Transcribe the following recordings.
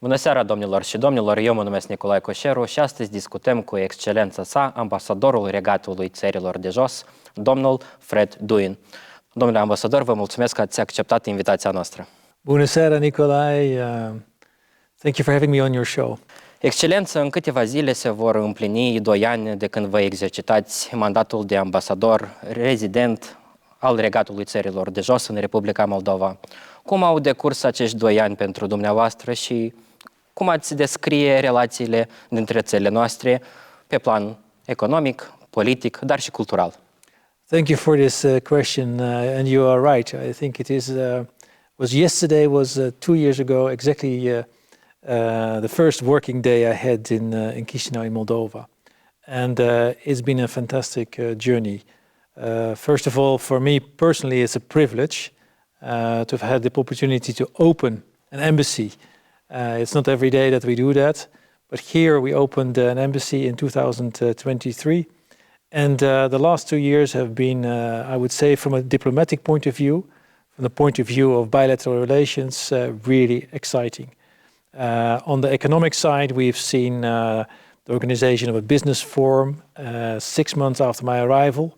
Bună seara, domnilor și domnilor, eu mă numesc Nicolae Coșeru și astăzi discutăm cu Excelența Sa, Ambasadorul Regatului Țărilor de Jos, domnul Fred Duijn. Domnule ambasador, vă mulțumesc că ați acceptat invitația noastră. Bună seara, Nicolae. Thank you for having me on your show. Excelență, în câteva zile se vor împlini 2 ani de când vă exercitați mandatul de ambasador rezident al Regatului Țărilor de Jos în Republica Moldova. Cum au decurs acești 2 ani pentru dumneavoastră și cum ați descrie relațiile dintre țările noastre pe plan economic, politic, dar și cultural? Thank you for this question, and you are right. I think it is was yesterday, was 2 years ago, exactly the first working day I had in Chișinău, in Moldova, and it's been a fantastic journey. First of all, for me personally, it's a privilege to have had the opportunity to open an embassy. It's not every day that we do that, but here we opened an embassy in 2023. And the last 2 years have been, I would say, from a diplomatic point of view, from the point of view of bilateral relations, really exciting. On the economic side, we've seen the organization of a business forum 6 months after my arrival.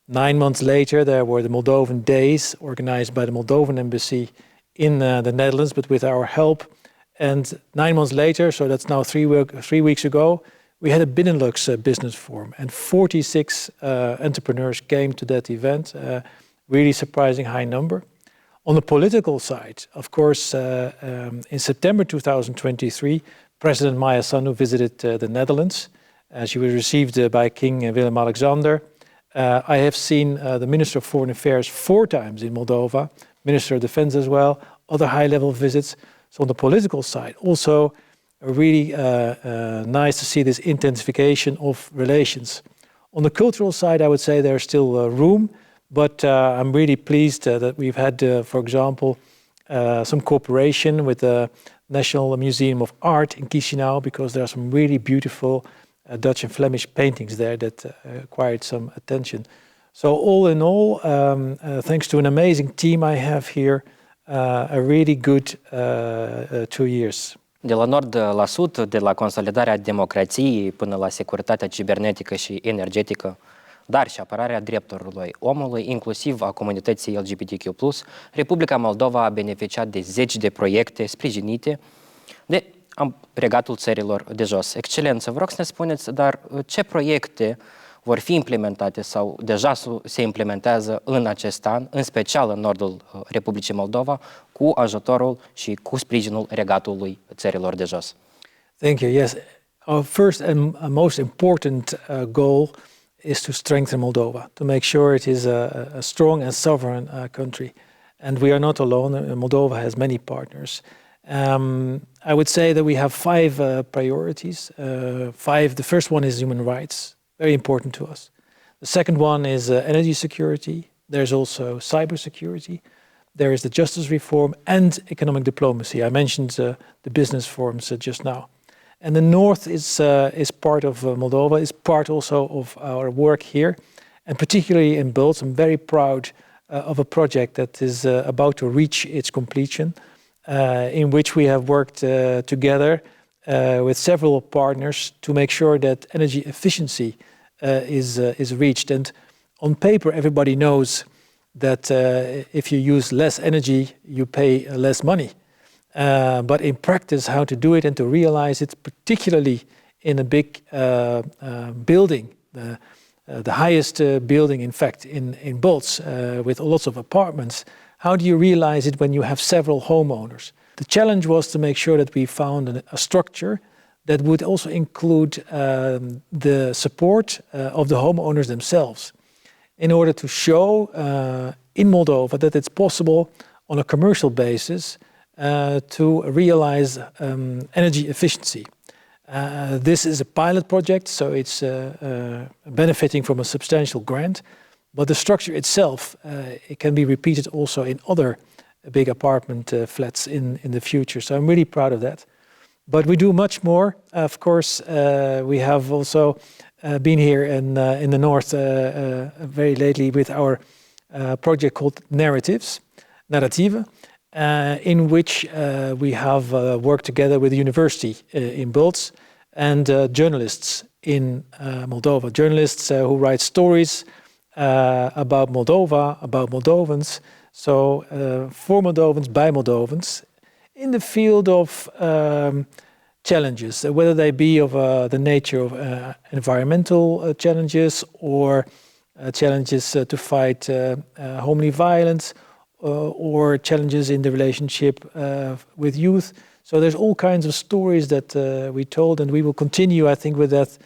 9 months later, there were the Moldovan Days organized by the Moldovan Embassy in the Netherlands, but with our help. And 9 months later, so that's now 3 weeks ago, we had a Benelux business forum, and 46 entrepreneurs came to that event. Really surprising high number. On the political side, of course, in September 2023, President Maya Sandu visited the Netherlands. She was received by King Willem-Alexander. I have seen the Minister of Foreign Affairs 4 times in Moldova, Minister of Defense as well, other high-level visits. So on the political side, also really nice to see this intensification of relations. On the cultural side, I would say there's still room, but I'm really pleased that we've had, for example, some cooperation with the National Museum of Art in Chișinău, because there are some really beautiful Dutch and Flemish paintings there that acquired some attention. So all in all, thanks to an amazing team I have here, a really good 2 years. De la nord la sud, de la consolidarea democrației până la securitatea cibernetică și energetică, dar și apărarea drepturilor omului, inclusiv a comunității LGBTQ+, Republica Moldova a beneficiat de 10 de proiecte sprijinite de Regatul Țărilor de Jos. Excelență, vă rog să ne spuneți, dar ce proiecte vor fi implementate sau deja se implementează în acest an, în special în nordul Republicii Moldova, cu ajutorul și cu sprijinul Regatului Țărilor de Jos? Thank you. Yes, our first and most important goal is to strengthen Moldova, to make sure it is a strong and sovereign country. And we are not alone. Moldova has many partners. I would say that we have 5 priorities. The first one is human rights, very important to us. The second one is energy security. There's also cybersecurity. There is the justice reform and economic diplomacy. I mentioned the business forums just now. And the north is part of Moldova, is part also of our work here. And particularly in Bults, I'm very proud of a project that is about to reach its completion, in which we have worked together with several partners to make sure that energy efficiency is reached. And on paper, everybody knows that if you use less energy, you pay less money. But in practice, how to do it and to realize it, particularly in a big building, the highest building, in fact, in Bults, with lots of apartments, how do you realize it when you have several homeowners? The challenge was to make sure that we found a structure that would also include the support of the homeowners themselves, in order to show in Moldova that it's possible on a commercial basis to realize energy efficiency. This is a pilot project, so it's benefiting from a substantial grant, but the structure itself it can be repeated also in other big apartment flats in the future. So I'm really proud of that. But we do much more. Of course, we have also been here in the north very lately with our project called Narrative. in which we have worked together with the university in Bults and journalists in Moldova. Journalists who write stories about Moldova, about Moldovans, so for Moldovans, by Moldovans, in the field of challenges, whether they be of the nature of environmental challenges or challenges to fight homely violence or challenges in the relationship with youth. So there's all kinds of stories that we told, and we will continue, I think, with that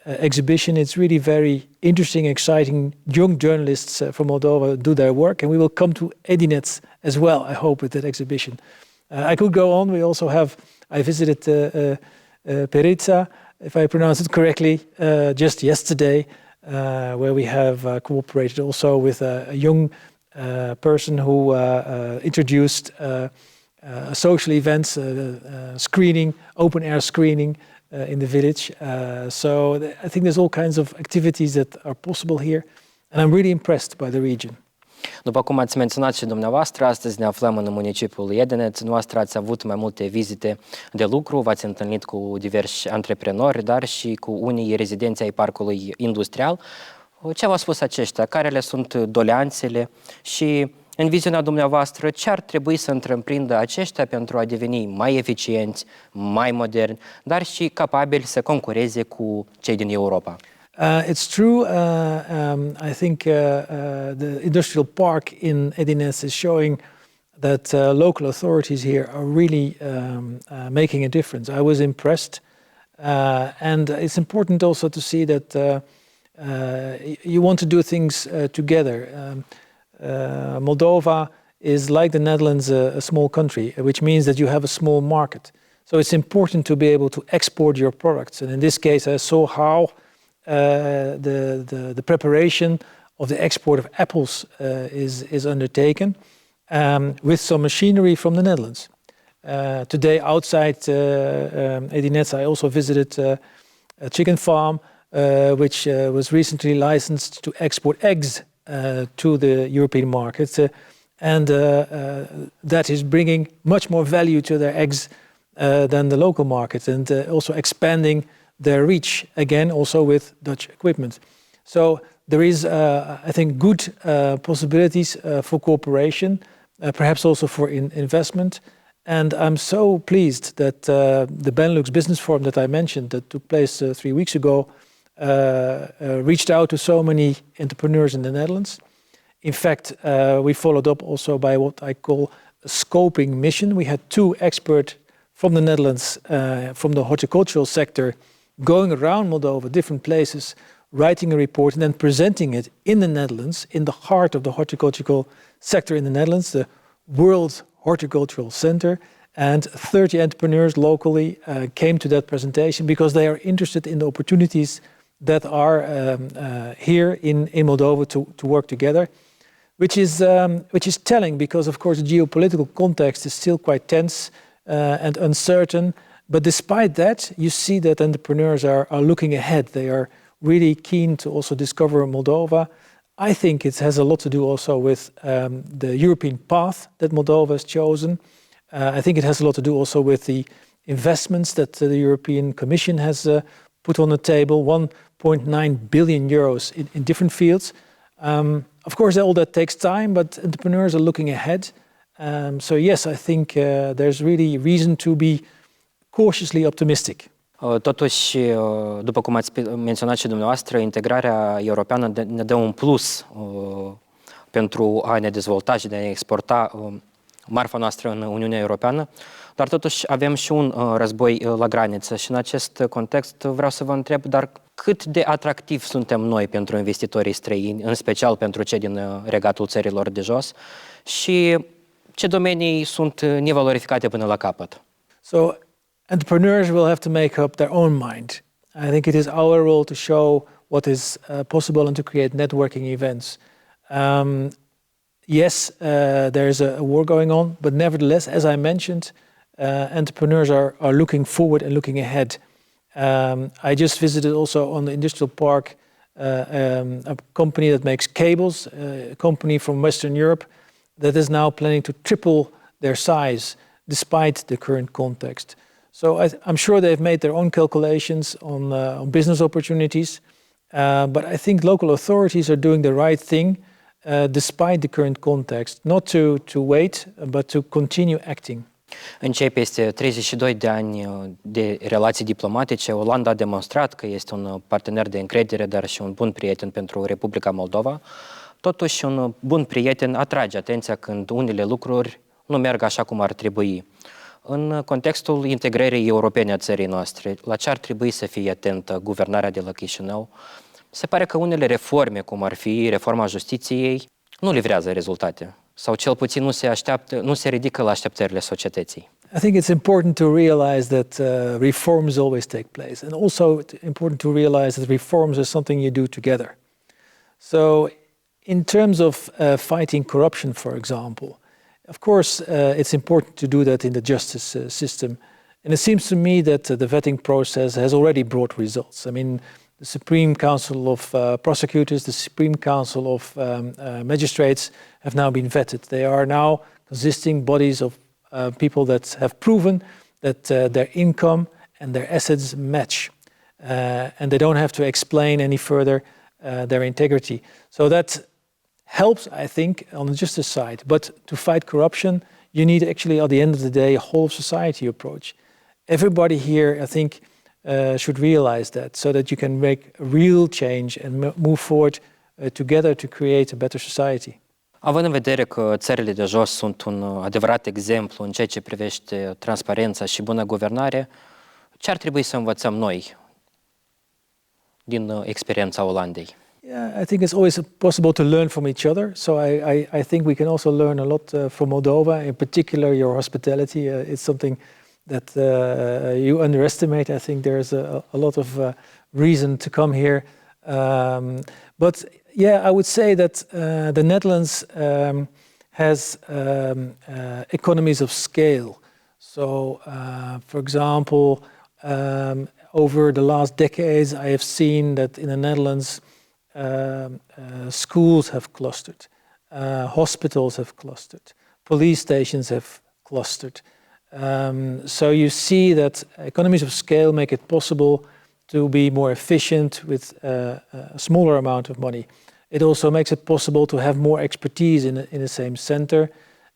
exhibition. It's really very interesting, exciting. Young journalists from Moldova do their work, and we will come to Edinet as well, I hope, with that exhibition. I could go on. We also have, I visited Perița, if I pronounce it correctly, just yesterday, where we have cooperated also with a young person who introduced social events, screening, open air screening in the village. So I think there's all kinds of activities that are possible here, and I'm really impressed by the region. După cum ați menționat și dumneavoastră, astăzi ne aflăm în municipiul Edinet. Noastră ați avut mai multe vizite de lucru, v-ați întâlnit cu diversi antreprenori, dar și cu unii rezidenți ai parcului industrial. Ce v-au spus aceștia? Care le sunt doleanțele și, în viziunea dumneavoastră, ce ar trebui să întreprindă aceștia pentru a deveni mai eficienți, mai moderni, dar și capabili să concureze cu cei din Europa? It's true. I think the industrial park in Edinet is showing that local authorities here are really making a difference. I was impressed. And it's important also to see that you want to do things together. Moldova is like the Netherlands, a small country, which means that you have a small market. So it's important to be able to export your products. And in this case, I saw how the preparation of the export of apples is undertaken with some machinery from the Netherlands. Today, outside Edinet, I also visited a chicken farm which was recently licensed to export eggs to the European market, and that is bringing much more value to their eggs than the local market, and also expanding their reach, again, also with Dutch equipment. So there is, I think, good possibilities for cooperation, perhaps also for investment. And I'm so pleased that the Benelux Business Forum that I mentioned, that took place 3 weeks ago, reached out to so many entrepreneurs in the Netherlands. In fact, we followed up also by what I call a scoping mission. We had 2 experts from the Netherlands, from the horticultural sector, going around Moldova, different places, writing a report and then presenting it in the Netherlands, in the heart of the horticultural sector in the Netherlands, the World Horticultural Center. And 30 entrepreneurs locally came to that presentation because they are interested in the opportunities that are here in Moldova to work together, which is telling because, of course, the geopolitical context is still quite tense and uncertain. But despite that, you see that entrepreneurs are looking ahead. They are really keen to also discover Moldova. I think it has a lot to do also with the European path that Moldova has chosen. I think it has a lot to do also with the investments that the European Commission has put on the table, 1.9 billion euros in different fields. Of course, all that takes time, but entrepreneurs are looking ahead. So yes, I think there's really reason to be cautiously optimistic. Totuși, după cum ați menționat și dumneavoastră, integrarea europeană ne dă un plus pentru a ne dezvolta și de a ne exporta marfa noastră în Uniunea Europeană, dar totuși avem și un război la graniță și în acest context vreau să vă întreb, dar cât de atractiv suntem noi pentru investitorii străini, în special pentru cei din Regatul Țărilor de Jos, și ce domenii sunt nevalorificate până la capăt? So, entrepreneurs will have to make up their own mind. I think it is our role to show what is possible and to create networking events. Yes, there's a war going on, but nevertheless, as I mentioned, entrepreneurs are looking forward and looking ahead. I just visited also on the industrial park a company that makes cables, a company from Western Europe that is now planning to triple their size despite the current context. So I'm sure they've made their own calculations on business opportunities, but I think local authorities are doing the right thing despite the current context, not to wait, but to continue acting. În cei peste 32 de ani de relații diplomatice, Olanda a demonstrat că este un partener de încredere, dar și un bun prieten pentru Republica Moldova. Totuși, un bun prieten atrage atenția când unele lucruri nu merg așa cum ar trebui. În contextul integrării europene a țării noastre, la ce ar trebui să fie atentă guvernarea de la Chișinău? Se pare că unele reforme, cum ar fi reforma justiției, nu livrează rezultate. Sau cel puțin nu se ridică la așteptările societății. I think it's important to realize that reforms always take place, and also important to realize that reforms are something you do together. So, in terms of fighting corruption, for example, of course, it's important to do that in the justice system, and it seems to me that the vetting process has already brought results. I mean, the Supreme Council of Prosecutors, the Supreme Council of Magistrates have now been vetted. They are now consisting bodies of people that have proven that their income and their assets match. And they don't have to explain any further their integrity. So that helps, I think, on the justice side. But to fight corruption, you need actually, at the end of the day, a whole of society approach. Everybody here, I think, should realize that, so that you can make a real change and move forward together to create a better society. Având în vedere că țările de jos sunt un adevărat exemplu în ceea ce privește transparența și bună guvernare, ce ar trebui să învățăm noi din experiența Olandei? Yeah, I think it's always possible to learn from each other. So I think we can also learn a lot from Moldova, in particular your hospitality. It's something that you underestimate. I think there's a lot of reason to come here. But yeah, I would say that the Netherlands has economies of scale. So, for example, over the last decades, I have seen that in the Netherlands, schools have clustered, hospitals have clustered, police stations have clustered. So you see that economies of scale make it possible to be more efficient with a smaller amount of money. It also makes it possible to have more expertise in the same center.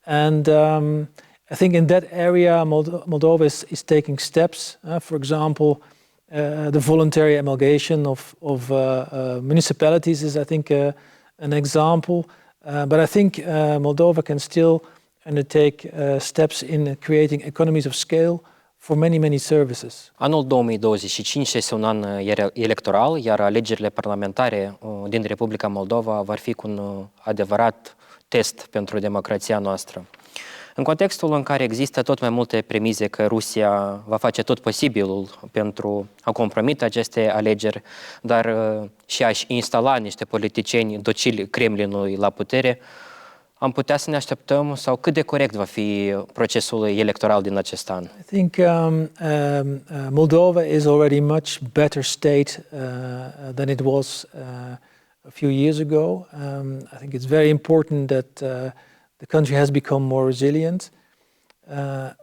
And I think in that area, Moldova is taking steps. For example, the voluntary amalgamation of municipalities is, I think, an example. But I think Moldova can still undertake steps in creating economies of scale for many, many services. Anul 2025 este un an electoral, iar alegerile parlamentare din Republica Moldova vor fi cu un adevărat test pentru democrația noastră. În contextul în care există tot mai multe premize că Rusia va face tot posibilul pentru a compromite aceste alegeri, dar și a-și instala niște politicieni docili Kremlinului la putere, am putea să ne așteptăm, sau cât de corect va fi procesul electoral din acest an? I think Moldova is already much better state than it was a few years ago. I think it's very important that the country has become more resilient.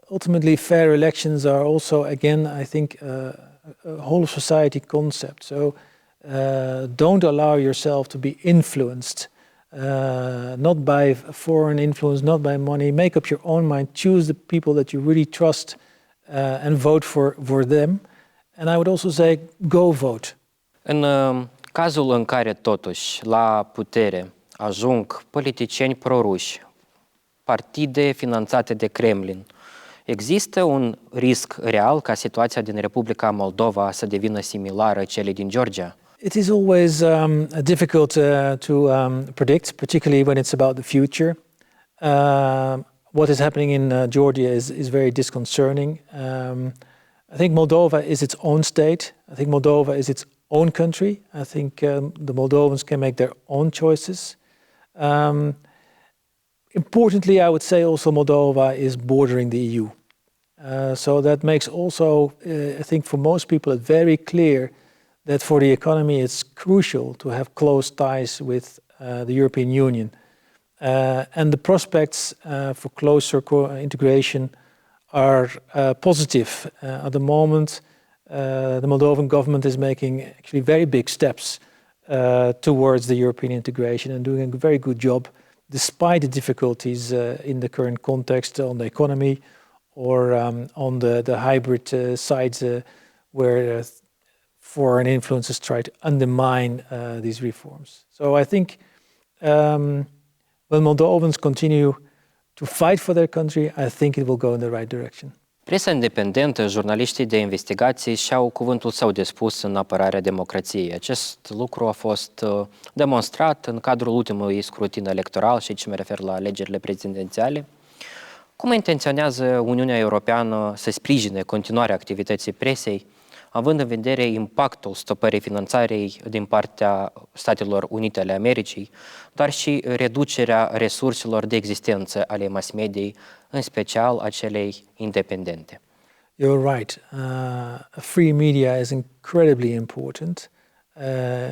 Ultimately, fair elections are also, again, I think, a whole of society concept. So don't allow yourself to be influenced, not by foreign influence, not by money. Make up your own mind. Choose the people that you really trust and vote for them. And I would also say, go vote. În cazul în care, totuși, la putere ajung politicieni proruși, partide finanțate de Kremlin, există un risc real ca situația din Republica Moldova să devină similară celei din Georgia? It is always difficult to predict, particularly when it's about the future. What is happening in Georgia is very disconcerting. I think Moldova is its own state. I think Moldova is its own country. I think the Moldovans can make their own choices. Importantly, I would say also Moldova is bordering the EU. So that makes also, I think for most people, it very clear that for the economy it's crucial to have close ties with the European Union. And the prospects for closer integration are positive. At the moment, the Moldovan government is making actually very big steps towards the European integration and doing a very good job despite the difficulties in the current context on the economy or on the hybrid sides where foreign influences try to undermine these reforms. So I think when Moldovans continue to fight for their country, I think it will go in the right direction. Presa independentă, jurnaliștii de investigații și-au cuvântul său de spus în apărarea democrației. Acest lucru a fost demonstrat în cadrul ultimului scrutin electoral și ce mă refer la alegerile prezidențiale. Cum intenționează Uniunea Europeană să sprijine continuarea activității presei, având în vedere impactul stopării finanțării din partea Statelor Unite ale Americii, dar și reducerea resurselor de existență ale mass mediei, în special acelei independente? You're right. A free media is incredibly important.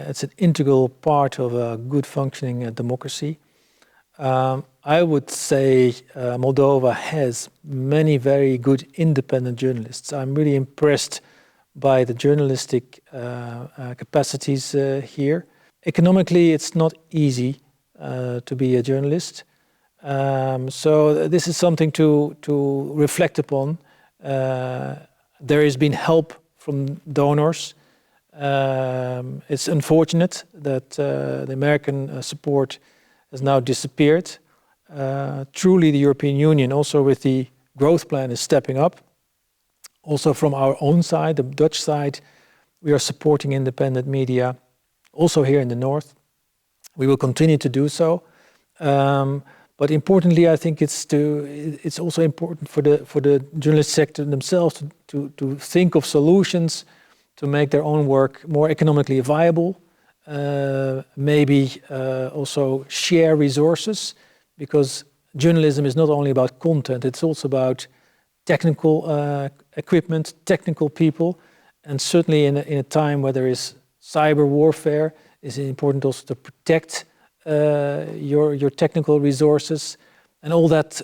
It's an integral part of a good functioning democracy. I would say Moldova has many very good independent journalists. I'm really impressed by the journalistic capacities here. Economically, it's not easy to be a journalist. So this is something to reflect upon. There has been help from donors. It's unfortunate that the American support has now disappeared. Truly, the European Union, also with the growth plan, is stepping up. Also from our own side, the Dutch side, we are supporting independent media, also here in the north. We will continue to do so. But importantly, I think it's also important for the journalist sector themselves to think of solutions to make their own work more economically viable. Maybe also share resources, because journalism is not only about content, it's also about technical equipment, technical people, and certainly in a time where there is cyber warfare, it's important also to protect your technical resources, and all that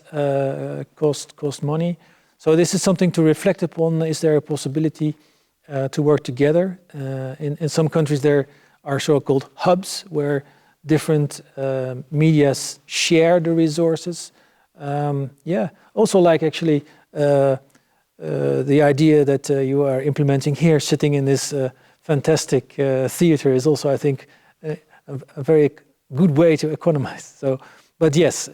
cost money. So this is something to reflect upon. Is there a possibility to work together? In some countries there are so-called hubs where different medias share the resources. Also like actually the idea that you are implementing here, sitting in this fantastic theater, is also, I think, a very good way to economize. But yes,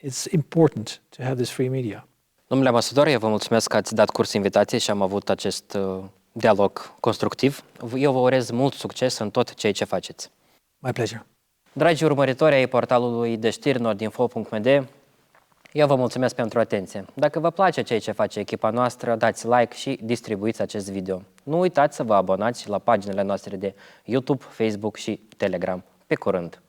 it's important to have this free media. Domnule ambasador, eu vă mulțumesc că ați dat curs invitației și am avut acest dialog constructiv. Eu vă urez mult succes în tot ceea ce faceți. My pleasure. Dragi urmăritori ai portalului de știri nordinfo.md, eu vă mulțumesc pentru atenție. Dacă vă place ceea ce face echipa noastră, dați like și distribuiți acest video. Nu uitați să vă abonați la paginile noastre de YouTube, Facebook și Telegram. Pe curând!